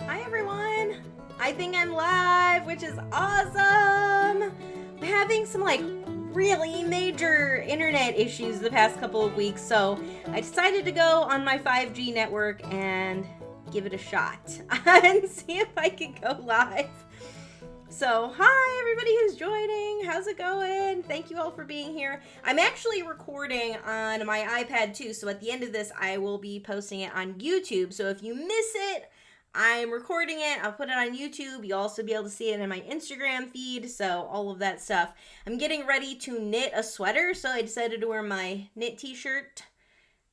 Hi everyone! I think I'm live, which is awesome! I'm having some really major internet issues the past couple of weeks, so I decided to go on my 5G network and give it a shot and see if I could go live. So, hi everybody who's joining. How's it going? Thank you all for being here. I'm actually recording on my iPad too, so at the end of this, I will be posting it on YouTube. So if you miss it, I'm recording it. I'll put it on YouTube. You'll also be able to see it in my Instagram feed, so all of that stuff. I'm getting ready to knit a sweater, so I decided to wear my knit t-shirt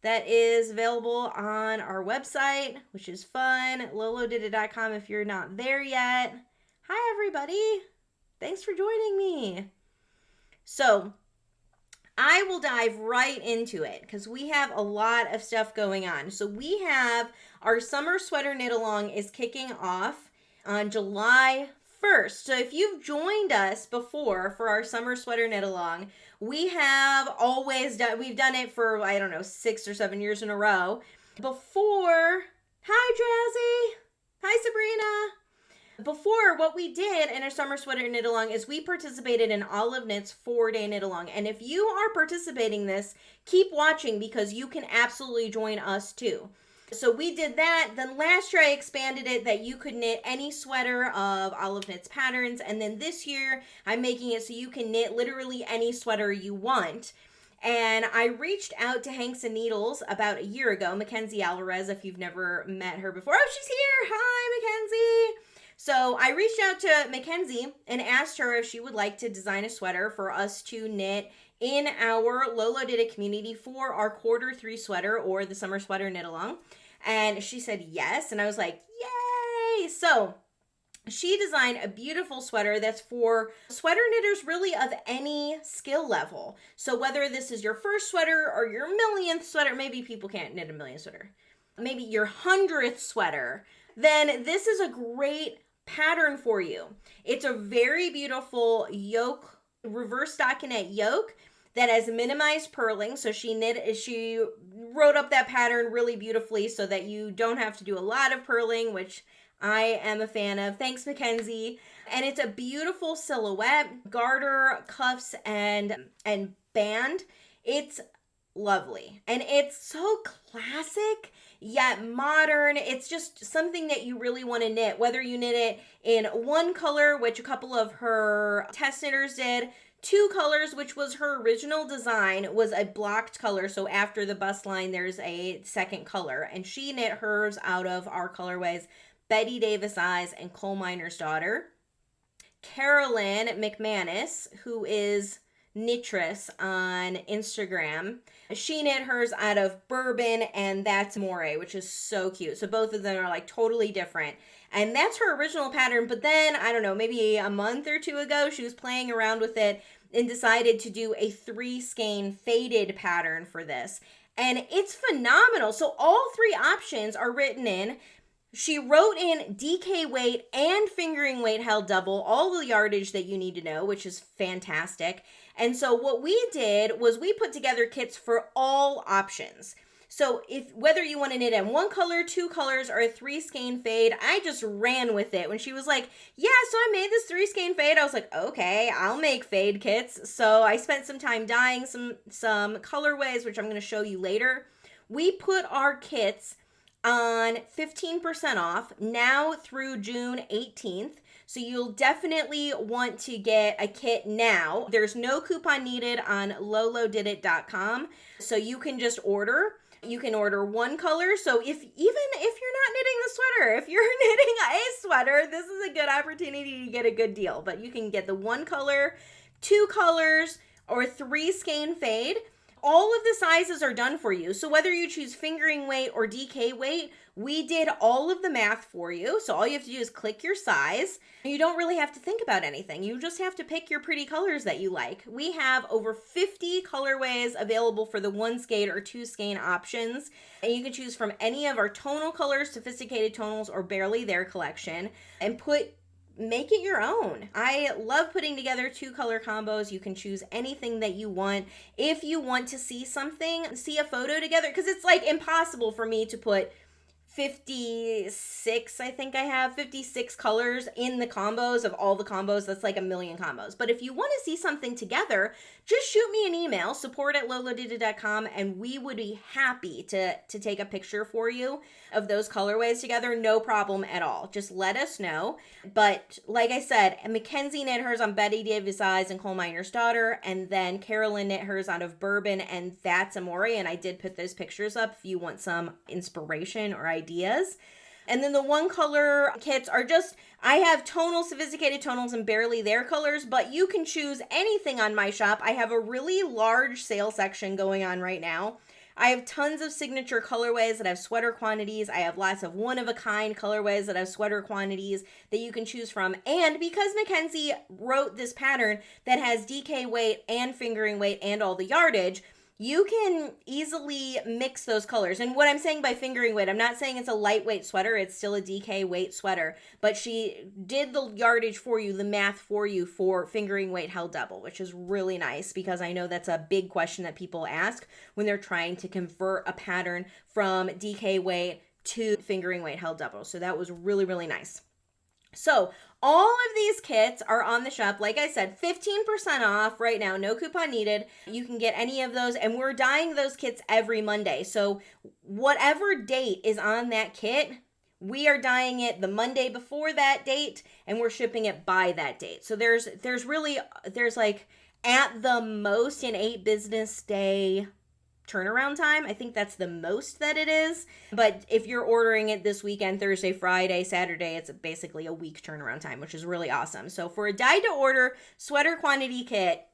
that is available on our website, which is fun, Lolodidit.com if you're not there yet. Hi, everybody. Thanks for joining me. So, I will dive right into it because we have a lot of stuff going on. So, we have our summer sweater knit along is kicking off on July 1st. So, if you've joined us before for our summer sweater knit along, we have always done, we've done it for, 6 or 7 years in a row. Before, hi, Jazzy. Hi, Sabrina. Before, what we did in our summer sweater knit along is we participated in Olive Knit's 4-day knit along. And if you are participating in this, keep watching because you can absolutely join us too. So we did that. Then last year I expanded it that you could knit any sweater of Olive Knit's patterns. And then this year I'm making it so you can knit literally any sweater you want. And I reached out to Hanks and Needles about a year ago, Mackenzie Alvarez, if you've never met her before. Oh, she's here. Hi, Mackenzie. So I reached out to Mackenzie and asked her if she would like to design a sweater for us to knit in our Lolodidit community for our Q3 sweater or the summer sweater knit along. And she said yes. And I was like, yay. So she designed a beautiful sweater that's for sweater knitters really of any skill level. So whether this is your first sweater or your millionth sweater, maybe people can't knit a million sweater, maybe your 100th sweater, then this is a great pattern for you. It's a very beautiful yoke, reverse stockinette yoke that has minimized purling. So she wrote up that pattern really beautifully so that you don't have to do a lot of purling, which I am a fan of. Thanks, Mackenzie. And it's a beautiful silhouette, garter, cuffs, and band. It's lovely. And it's so classic yet modern. It's just something that you really want to knit, whether you knit it in one color, which a couple of her test knitters did, 2 colors, which was her original design, was a blocked color. So after the bust line, there's a second color. And she knit hers out of our colorways, Betty Davis Eyes and Coal Miner's Daughter. Carolyn McManus, who is Knitress on Instagram, she knit hers out of Bourbon and That's Moray, which is so cute. So both of them are totally different. And that's her original pattern. But then, I don't know, maybe a month or 2 ago, she was playing around with it and decided to do a 3-skein faded pattern for this. And it's phenomenal. So all 3 options are written in. She wrote in DK weight and fingering weight held double, all the yardage that you need to know, which is fantastic. And so what we did was we put together kits for all options. So whether you want to knit in 1 color, 2 colors, or a 3-skein fade, I just ran with it. When she was like, yeah, so I made this 3-skein fade, I was like, okay, I'll make fade kits. So I spent some time dyeing some colorways, which I'm going to show you later. We put our kits on 15% off now through June 18th. So you'll definitely want to get a kit now. There's no coupon needed on Lolodidit.com. So you can just order. You can order 1 color. So even if you're not knitting the sweater, if you're knitting a sweater, this is a good opportunity to get a good deal. But you can get the 1 color, 2 colors, or 3-skein fade. All of the sizes are done for you. So whether you choose fingering weight or DK weight, we did all of the math for you. So all you have to do is click your size. You don't really have to think about anything. You just have to pick your pretty colors that you like. We have over 50 colorways available for the 1-skein or 2-skein options. And you can choose from any of our tonal colors, sophisticated tonals, or barely there collection, and make it your own. I love putting together 2 color combos. You can choose anything that you want. If you want to see a photo together, because it's impossible for me to put 56, I think I have 56 colors in the combos of all the combos. That's like a million combos. But if you want to see something together, just shoot me an email, support@lolodidit.com, and we would be happy to take a picture for you of those colorways together. No problem at all. Just let us know. But like I said, Mackenzie knit hers on Betty Davis Eyes and Coal Miner's Daughter, and then Carolyn knit hers out of Bourbon, and That's Amore. And I did put those pictures up if you want some inspiration or ideas. And then the one color kits are just, I have tonal, sophisticated tonals and barely there colors, but you can choose anything on my shop. I have a really large sale section going on right now. I have tons of signature colorways that have sweater quantities. I have lots of one-of-a-kind colorways that have sweater quantities that you can choose from. And because Mackenzie wrote this pattern that has DK weight and fingering weight and all the yardage, you can easily mix those colors. And what I'm saying by fingering weight, I'm not saying it's a lightweight sweater. It's still a DK weight sweater. But she did the yardage for you, the math for you for fingering weight held double, which is really nice because I know that's a big question that people ask when they're trying to convert a pattern from DK weight to fingering weight held double. So that was really, really nice. So all of these kits are on the shop. Like I said, 15% off right now. No coupon needed. You can get any of those. And we're dyeing those kits every Monday. So whatever date is on that kit, we are dyeing it the Monday before that date. And we're shipping it by that date. So there's like at the most an 8 business day turnaround time. I think that's the most that it is. But if you're ordering it this weekend, Thursday, Friday, Saturday, it's basically a week turnaround time, which is really awesome. So for a dye to order sweater quantity kit,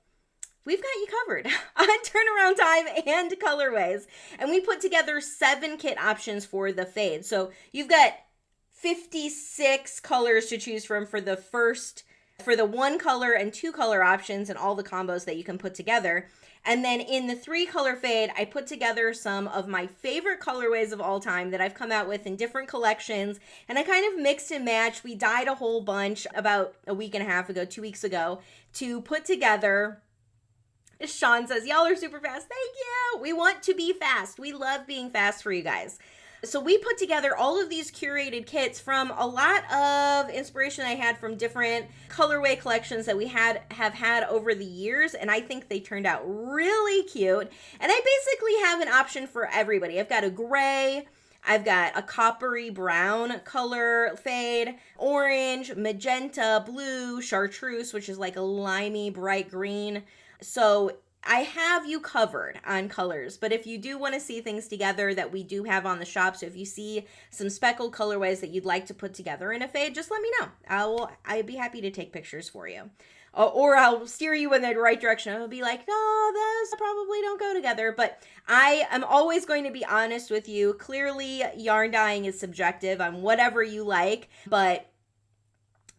we've got you covered on turnaround time and colorways. And we put together 7 kit options for the fade. So you've got 56 colors to choose from for the 1 color and 2 color options and all the combos that you can put together. And then in the 3 color fade, I put together some of my favorite colorways of all time that I've come out with in different collections. And I kind of mixed and matched. We dyed a whole bunch about a week and a half ago, 2 weeks ago, to put together. Sean says, y'all are super fast. Thank you. We want to be fast. We love being fast for you guys. So we put together all of these curated kits from a lot of inspiration I had from different colorway collections that we have had over the years, and I think they turned out really cute. And I basically have an option for everybody. I've got a gray, I've got a coppery brown color fade, orange, magenta, blue, chartreuse, which is like a limey bright green. So I have you covered on colors, but if you do want to see things together that we do have on the shop, so if you see some speckled colorways that you'd like to put together in a fade, just let me know. I'd be happy to take pictures for you. Or I'll steer you in the right direction. I'll be like, no, those probably don't go together. But I am always going to be honest with you. Clearly, yarn dyeing is subjective on whatever you like, but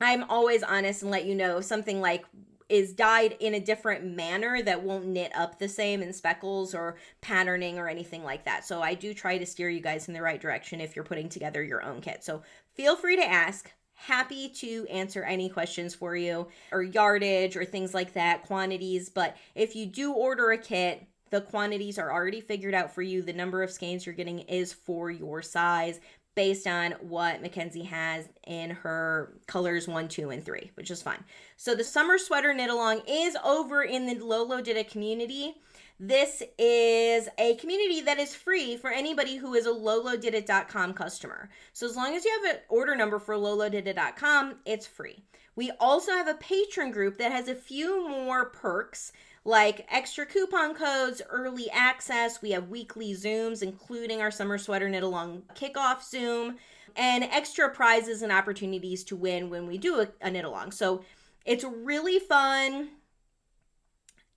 I'm always honest and let you know if something like is dyed in a different manner that won't knit up the same in speckles or patterning or anything like that. So I do try to steer you guys in the right direction if you're putting together your own kit. So feel free to ask. Happy to answer any questions for you, or yardage or things like that, quantities. But if you do order a kit, the quantities are already figured out for you. The number of skeins you're getting is for your size, based on what Mackenzie has in her colors 1, 2, and 3, which is fine. So the summer sweater knit along is over in the Lolodidit community. This is a community that is free for anybody who is a Lolodidit.com customer. So as long as you have an order number for Lolodidit.com, it's free. We also have a patron group that has a few more perks, like extra coupon codes, early access. We have weekly Zooms, including our summer sweater knit along kickoff Zoom, and extra prizes and opportunities to win when we do a knit along. So it's really fun.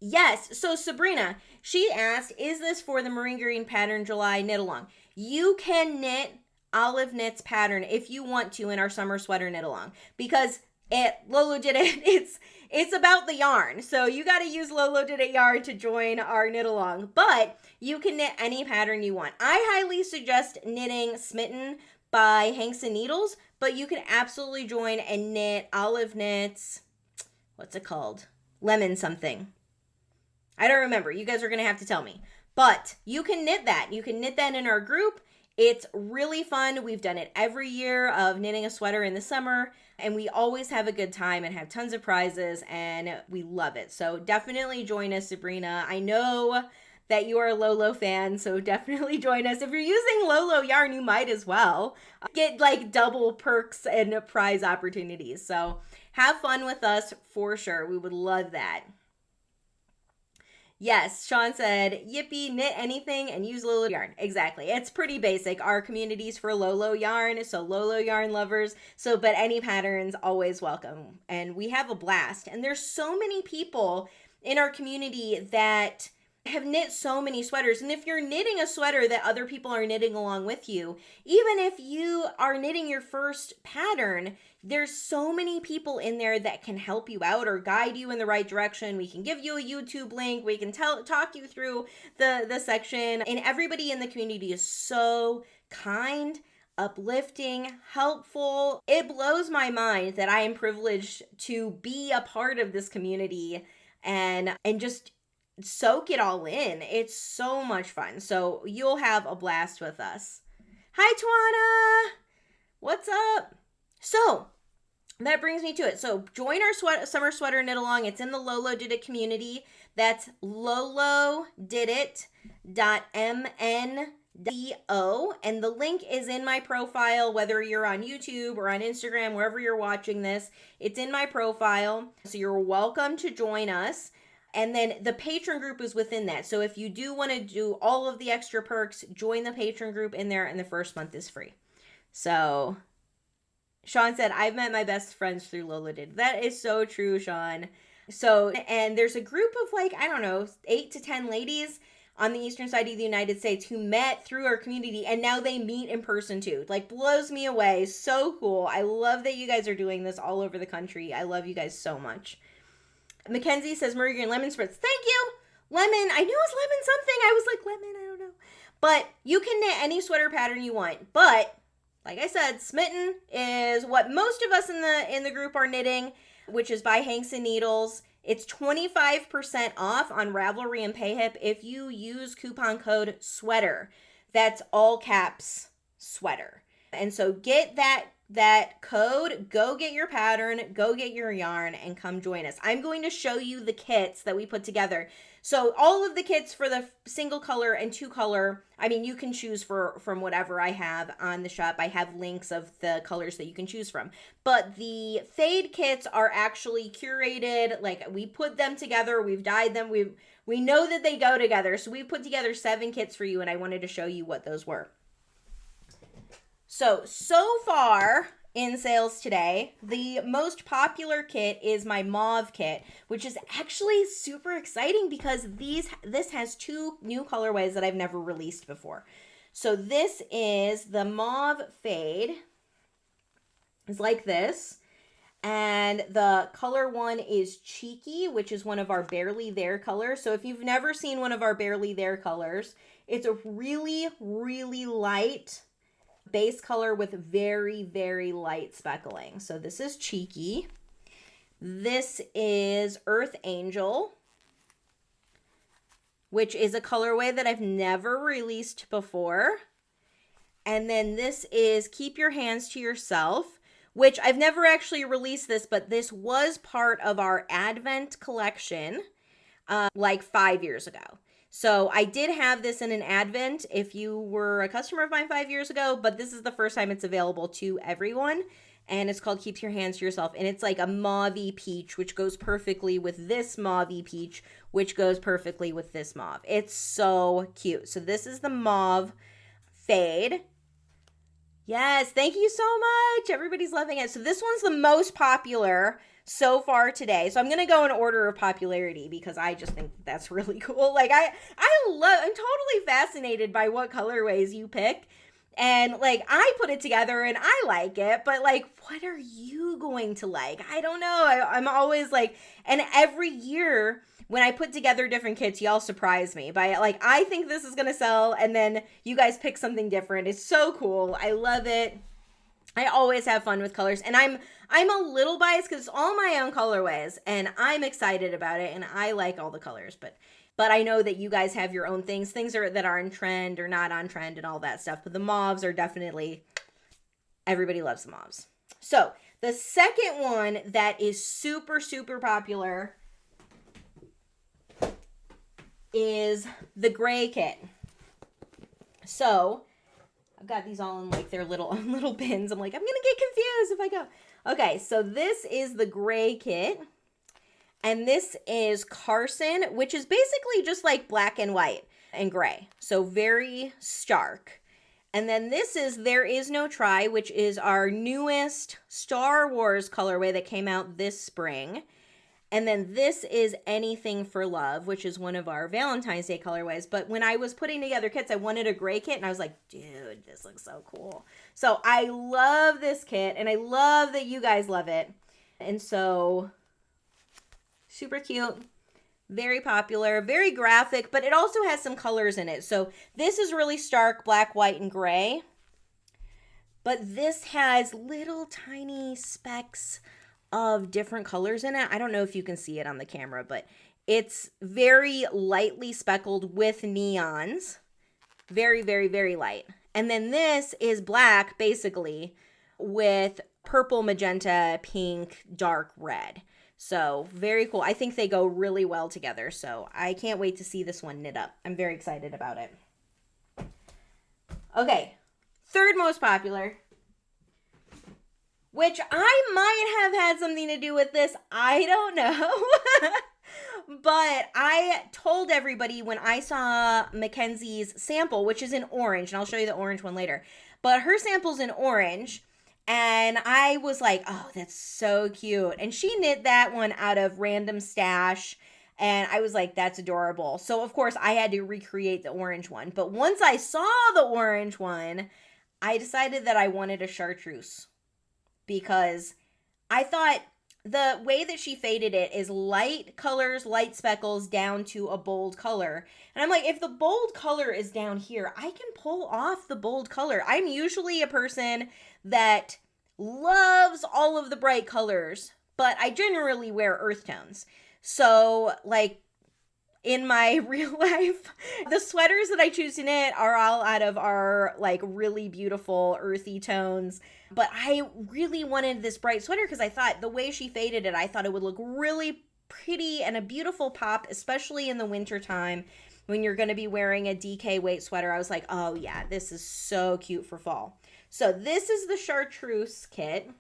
Yes, so Sabrina, she asked, is this for the Marine Green Pattern July knit along? You can knit Olive Knit's pattern if you want to in our summer sweater knit along, because at Lolodidit, it's about the yarn. So you got to use Lolodidit yarn to join our knit along, but you can knit any pattern you want. I highly suggest knitting Smitten by Hanks and Needles, but you can absolutely join and knit Olive Knit's, what's it called? Lemon something. I don't remember. You guys are going to have to tell me. But you can knit that. You can knit that in our group. It's really fun. We've done it every year of knitting a sweater in the summer, and we always have a good time and have tons of prizes, and we love it. So definitely join us, Sabrina. I know that you are a Lolo fan, so definitely join us. If you're using Lolo yarn, you might as well get like double perks and prize opportunities. So have fun with us for sure. We would love that. Yes, Sean said, yippee, knit anything and use Lolo yarn. Exactly. It's pretty basic. Our community's for Lolo yarn, so Lolo yarn lovers. But any patterns, always welcome. And we have a blast. And there's so many people in our community that have knit so many sweaters. And if you're knitting a sweater that other people are knitting along with you, even if you are knitting your first pattern, there's so many people in there that can help you out or guide you in the right direction. We can give you a YouTube link. We can talk you through the section. And everybody in the community is so kind, uplifting, helpful. It blows my mind that I am privileged to be a part of this community and just soak it all in. It's so much fun. So you'll have a blast with us. Hi, Tawana. What's up? So that brings me to it. So join our summer sweater knit along. It's in the Lolodidit community. That's lolodidit.mndo. And the link is in my profile, whether you're on YouTube or on Instagram, wherever you're watching this, it's in my profile. So you're welcome to join us. And then the patron group is within that. So if you do want to do all of the extra perks, join the patron group in there, and the first month is free. So Sean said, I've met my best friends through Lolodidit. That is so true, Sean. So, and there's a group of 8 to 10 ladies on the eastern side of the United States who met through our community, and now they meet in person too. Blows me away. So cool. I love that you guys are doing this all over the country. I love you guys so much. Mackenzie says, Marie Green lemon spritz. Thank you. Lemon. I knew it was lemon something. I was like, lemon, I don't know. But you can knit any sweater pattern you want. But like I said, Smitten is what most of us in the group are knitting, which is by Hanks and Needles. It's 25% off on Ravelry and Payhip if you use coupon code SWEATER. That's all caps SWEATER. And so get that code, go get your pattern, go get your yarn, and come join us. I'm going to show you the kits that we put together. So all of the kits for the single color and two color, I mean, you can choose from whatever I have on the shop. I have links of the colors that you can choose from. But the fade kits are actually curated. We put them together, we've dyed them, we know that they go together. So we put together 7 kits for you, and I wanted to show you what those were. So far in sales today, the most popular kit is my mauve kit, which is actually super exciting because this has 2 new colorways that I've never released before. So this is the mauve fade. It's like this. And the color one is Cheeky, which is one of our Barely There colors. So if you've never seen one of our Barely There colors, it's a really, really light base color with very, very light speckling. So this is Cheeky. This is Earth Angel, which is a colorway that I've never released before. And then this is Keep Your Hands to Yourself, which I've never actually released this, but this was part of our Advent collection 5 years ago. So I did have this in an Advent if you were a customer of mine 5 years ago, but this is the first time it's available to everyone. And it's called Keep Your Hands to Yourself. And it's like a mauve-y peach, which goes perfectly with this mauve-y peach, which goes perfectly with this mauve. It's so cute. So this is the mauve fade. Yes, thank you so much. Everybody's loving it. So this one's the most popular so far today. So I'm going to go in order of popularity because I just think that's really cool. I'm totally fascinated by what colorways you pick. And I put it together and I like it, but what are you going to like? I don't know. I'm always and every year when I put together different kits, y'all surprise me by I think this is going to sell. And then you guys pick something different. It's so cool. I love it. I always have fun with colors, and I'm a little biased because it's all my own colorways, and I'm excited about it, and I like all the colors, but But I know that you guys have your own things that are in trend or not on trend and all that stuff. But the mauves are definitely, everybody loves the mauves. So the second one that is super, super popular is the gray kit. So I've got these all in like their little bins. I'm like, I'm gonna get confused if I go. Okay, so this is the gray kit. And this is Carson, which is basically just like black and white and gray. So very stark. And then this is There Is No Try, which is our newest Star Wars colorway that came out this spring. And then this is Anything for Love, which is one of our Valentine's Day colorways. But when I was putting together kits, I wanted a gray kit, and I was like, dude, this looks so cool. So I love this kit, and I love that you guys love it. And so super cute, very popular, very graphic, but it also has some colors in it. So this is really stark black, white, and gray. But this has little tiny specks of different colors in it. I don't know if you can see it on the camera, but it's very lightly speckled with neons. Very, very, very light. And then this is black, basically, with purple, magenta, pink, dark red. So very cool. I think they go really well together. So I can't wait to see this one knit up. I'm very excited about it. Okay, third most popular, which I might have had something to do with this. I don't know. But I told everybody when I saw Mackenzie's sample, which is in orange, and I'll show you the orange one later, but her sample's in orange. And I was like, oh, that's so cute. And she knit that one out of random stash. And I was like, that's adorable. So, of course, I had to recreate the orange one. But once I saw the orange one, I decided that I wanted a chartreuse. Because I thought the way that she faded it is light colors, light speckles down to a bold color. And I'm like, if the bold color is down here, I can pull off the bold color. I'm usually a person that loves all of the bright colors, but I generally wear earth tones. So, like, in my real life, the sweaters that I choose to knit are all out of our, like, really beautiful earthy tones. But I really wanted this bright sweater because I thought the way she faded it, I thought it would look really pretty and a beautiful pop, especially in the winter time when you're going to be wearing a DK weight sweater. I was like, oh yeah, this is so cute for fall. So this is the chartreuse kit.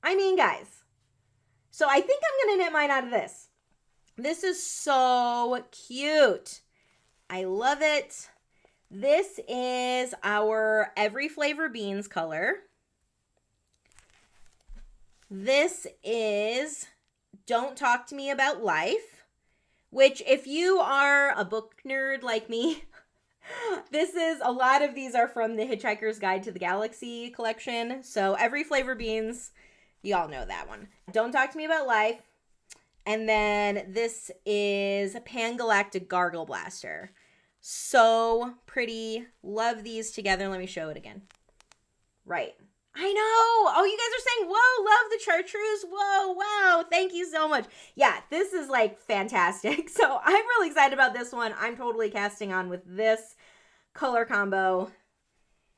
I mean, guys, so I think I'm going to knit mine out of this. This is so cute. I love it. This is our Every Flavor Beans color. This is Don't Talk to Me About Life, which if you are a book nerd like me, a lot of these are from the Hitchhiker's Guide to the Galaxy collection. So Every Flavor Beans, y'all know that one. Don't Talk to Me About Life. And then this is Pangalactic Gargle Blaster. So pretty. Love these together. Let me show it again. Right. I know. Oh, you guys are saying, whoa, love the chartreuse. Whoa, wow. Thank you so much. Yeah, this is like fantastic. So I'm really excited about this one. I'm totally casting on with this color combo.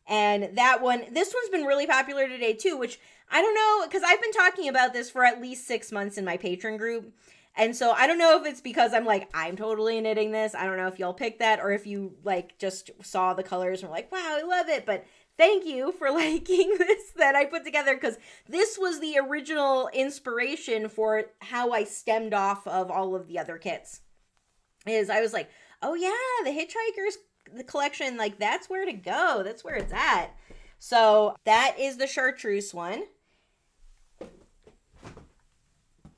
And that one, this one's been really popular today too, which I don't know, because I've been talking about this for at least 6 months in my patron group. And so I don't know if it's because I'm like, I'm totally knitting this. I don't know if y'all picked that or if you like just saw the colors and were like, wow, I love it. But thank you for liking this that I put together, because this was the original inspiration for how I stemmed off of all of the other kits. Is I was like, oh yeah, the Hitchhikers the collection, like that's where to go. That's where it's at. So that is the chartreuse one.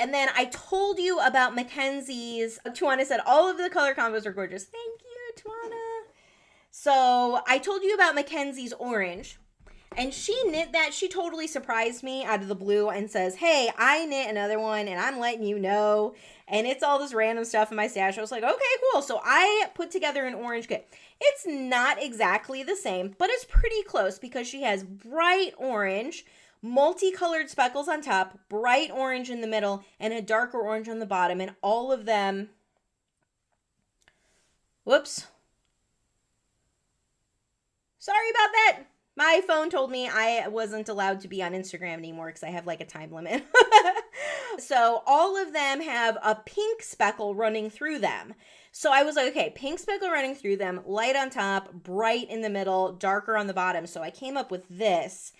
And then I told you about Mackenzie's. Tawana said all of the color combos are gorgeous. Thank you, Tawana. So I told you about Mackenzie's orange. And she knit that. She totally surprised me out of the blue and says, hey, I knit another one and I'm letting you know. And it's all this random stuff in my stash. I was like, okay, cool. So I put together an orange kit. It's not exactly the same, but it's pretty close because she has bright orange, multicolored speckles on top, bright orange in the middle, and a darker orange on the bottom. And all of them Whoops. Sorry about that. My phone told me I wasn't allowed to be on Instagram anymore because I have like a time limit. So all of them have a pink speckle running through them. So I was like, okay, pink speckle running through them, light on top, bright in the middle, darker on the bottom. So I came up with this,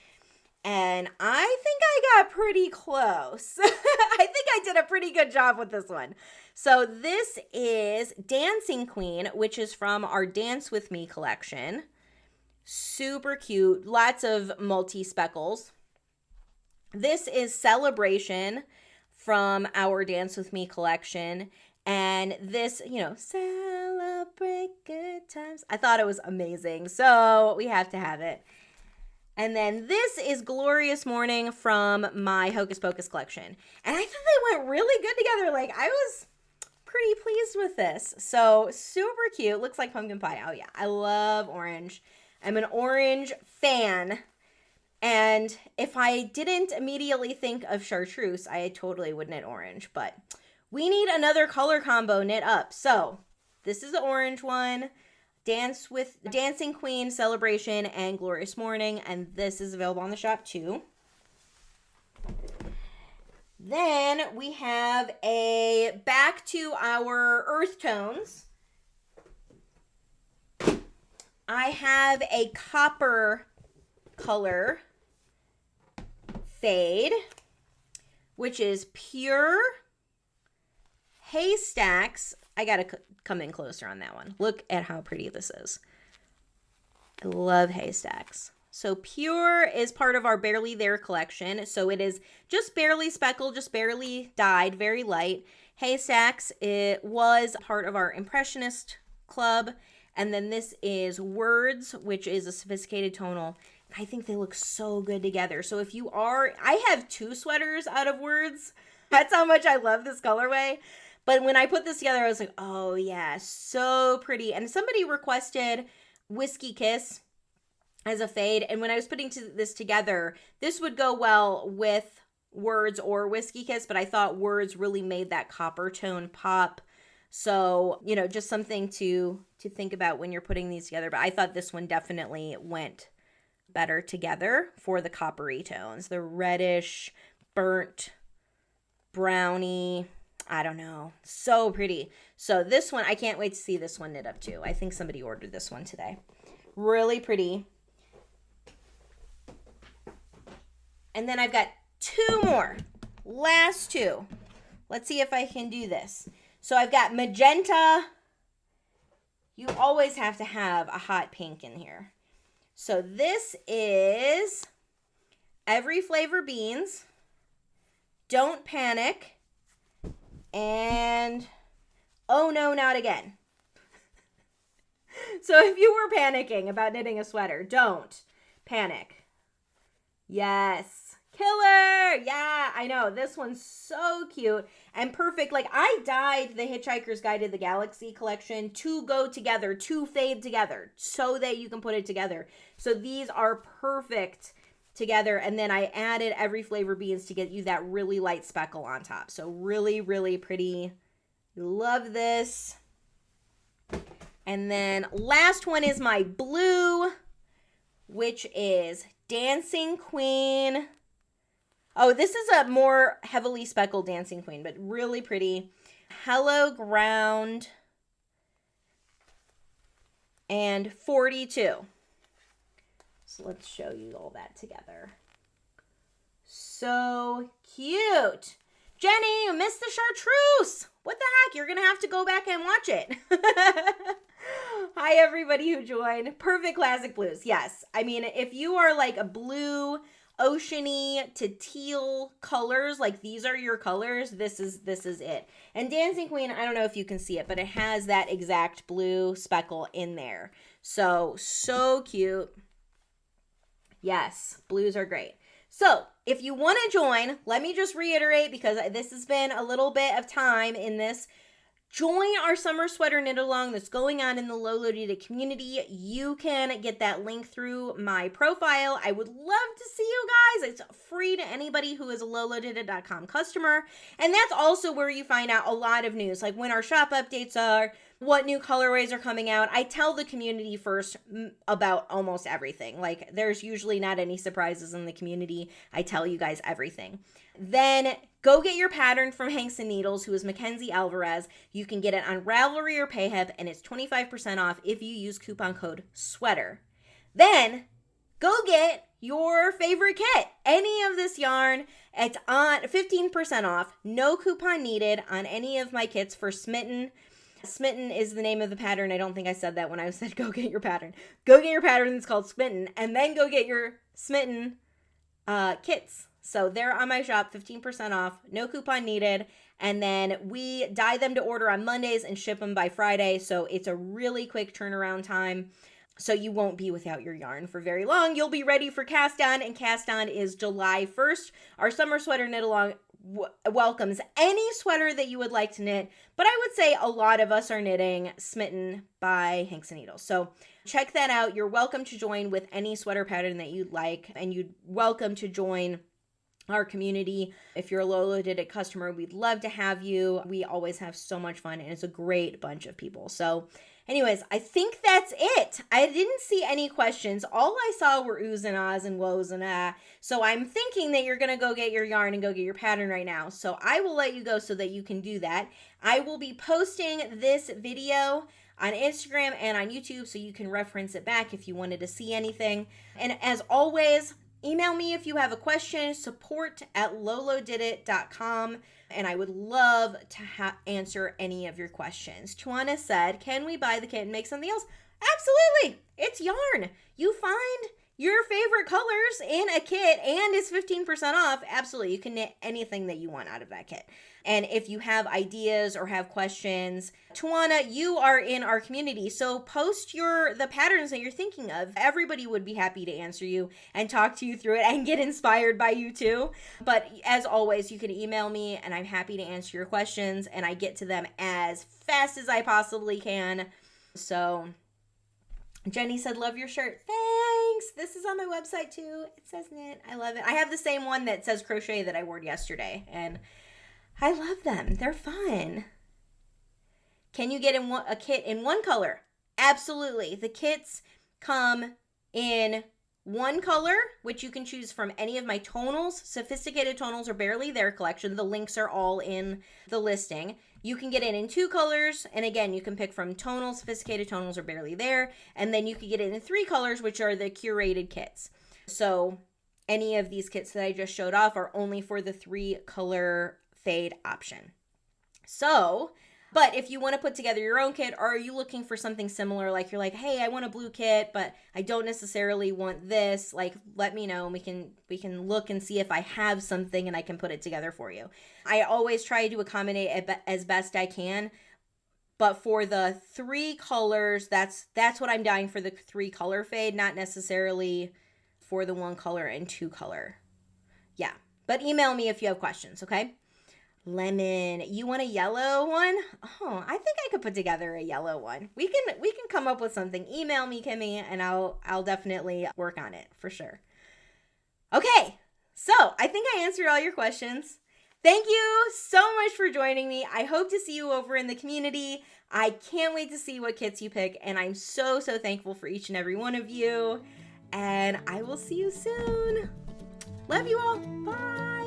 and I think I got pretty close. I think I did a pretty good job with this one. So this is Dancing Queen, which is from our Dance With Me collection. Super cute, lots of multi-speckles. This is Celebration from our Dance With Me collection. And this, celebrate good times. I thought it was amazing. So we have to have it. And then this is Glorious Morning from my Hocus Pocus collection. And I thought they went really good together. Like, I was pretty pleased with this. So super cute. Looks like pumpkin pie. Oh, yeah. I love orange. I'm an orange fan. And if I didn't immediately think of chartreuse, I totally would knit orange. But we need another color combo knit up. So this is the orange one. Dancing Queen, Celebration, and Glorious Morning. And this is available on the shop too. Then we have a back to our earth tones. I have a copper color fade, which is pure haystacks. I gotta come in closer on that one. Look at how pretty this is. I love haystacks. So pure is part of our Barely There collection. So it is just barely speckled, just barely dyed, very light. Haystacks, it was part of our Impressionist club. And then this is Words, which is a sophisticated tonal. I think they look so good together. So if you are, I have 2 sweaters out of Words. That's how much I love this colorway. But when I put this together, I was like, oh yeah, so pretty. And somebody requested Whiskey Kiss as a fade. And when I was putting this together, this would go well with Words or Whiskey Kiss, but I thought Words really made that copper tone pop. So, just something to think about when you're putting these together. But I thought this one definitely went better together for the coppery tones. The reddish, burnt, browny, I don't know. So pretty. So this one, I can't wait to see this one knit up too. I think somebody ordered this one today. Really pretty. And then I've got 2 more. Last 2. Let's see if I can do this. So I've got magenta. You always have to have a hot pink in here. So this is Every Flavor Beans, Don't Panic, and Oh No, Not Again. So if you were panicking about knitting a sweater, don't panic. Yes. Killer! Yeah, I know. This one's so cute and perfect. Like, I dyed the Hitchhiker's Guide to the Galaxy collection to go together, to fade together, so that you can put it together. So these are perfect together. And then I added Every Flavor Beans to get you that really light speckle on top. So really, really pretty. Love this. And then last one is my blue, which is Dancing Queen. Oh, this is a more heavily speckled Dancing Queen, but really pretty. Hello Ground and 42. So let's show you all that together. So cute. Jenny, you missed the chartreuse. What the heck? You're going to have to go back and watch it. Hi, everybody who joined. Perfect classic blues. Yes. I mean, if you are like a blue, oceany to teal colors, like these are your colors, this is it. And Dancing Queen, I don't know if you can see it, but it has that exact blue speckle in there. So cute. Yes, blues are great. So if you want to join, let me just reiterate, because this has been a little bit of time in this. Join our summer sweater knit along that's going on in the Lolodidit community. You can get that link through my profile. I would love to see you guys. It's free to anybody who is a Lolodidit.com customer. And that's also where you find out a lot of news, like when our shop updates are, what new colorways are coming out. I tell the community first about almost everything. Like, there's usually not any surprises in the community. I tell you guys everything. Then go get your pattern from Hanks and Needles, who is Mackenzie Alvarez. You can get it on Ravelry or Payhip, and it's 25% off if you use coupon code SWEATER. Then go get your favorite kit. Any of this yarn, it's on 15% off. No coupon needed on any of my kits for Smitten. Smitten is the name of the pattern. I don't think I said that when I said go get your pattern. Go get your pattern that's called Smitten, and then go get your Smitten kits. So they're on my shop, 15% off, no coupon needed. And then we dye them to order on Mondays and ship them by Friday. So it's a really quick turnaround time. So you won't be without your yarn for very long. You'll be ready for cast on, and cast on is July 1st. Our summer sweater knit along welcomes any sweater that you would like to knit, but I would say a lot of us are knitting Smitten by Hanks and Needles. So check that out. You're welcome to join with any sweater pattern that you'd like, and you're welcome to join our community. If you're a Lolodidit customer, we'd love to have you. We always have so much fun, and it's a great bunch of people. So anyways, I think that's it. I didn't see any questions. All I saw were oohs and ahs and woes and ah. So I'm thinking that you're going to go get your yarn and go get your pattern right now. So I will let you go so that you can do that. I will be posting this video on Instagram and on YouTube so you can reference it back if you wanted to see anything. And as always, email me if you have a question, support@lolodidit.com, and I would love to answer any of your questions. Tuana said, can we buy the kit and make something else? Absolutely. It's yarn. You find your favorite colors in a kit and it's 15% off. Absolutely. You can knit anything that you want out of that kit. And if you have ideas or have questions, Tuana, you are in our community, so post the patterns that you're thinking of. Everybody would be happy to answer you and talk to you through it and get inspired by you too. But as always, you can email me and I'm happy to answer your questions, and I get to them as fast as I possibly can. So Jenny said, love your shirt. Thanks. This is on my website too. It says knit. I love it. I have the same one that says crochet that I wore yesterday, and I love them. They're fun. Can you get a kit in one color? Absolutely. The kits come in one color, which you can choose from any of my tonals, sophisticated tonals or barely there collection. The links are all in the listing. You can get it in 2 colors, and again, you can pick from tonals, sophisticated tonals, or barely there, and then you can get it in 3 colors, which are the curated kits. So any of these kits that I just showed off are only for the 3 color fade option. So, but if you want to put together your own kit, or are you looking for something similar, like you're like, hey, I want a blue kit, but I don't necessarily want this, like, let me know, and we can look and see if I have something and I can put it together for you. I always try to accommodate as best I can, but for the 3 colors, that's what I'm dying for, the 3 color fade, not necessarily for the 1 color and 2 color. Yeah, but email me if you have questions, okay? Lemon, you want a yellow one? Oh, I think I could put together a yellow one. We can come up with something. Email me, Kimmy, and I'll definitely work on it for sure. Okay, so I think I answered all your questions. Thank you so much for joining me. I hope to see you over in the community. I can't wait to see what kits you pick, and I'm so thankful for each and every one of you. And I will see you soon. Love you all. Bye.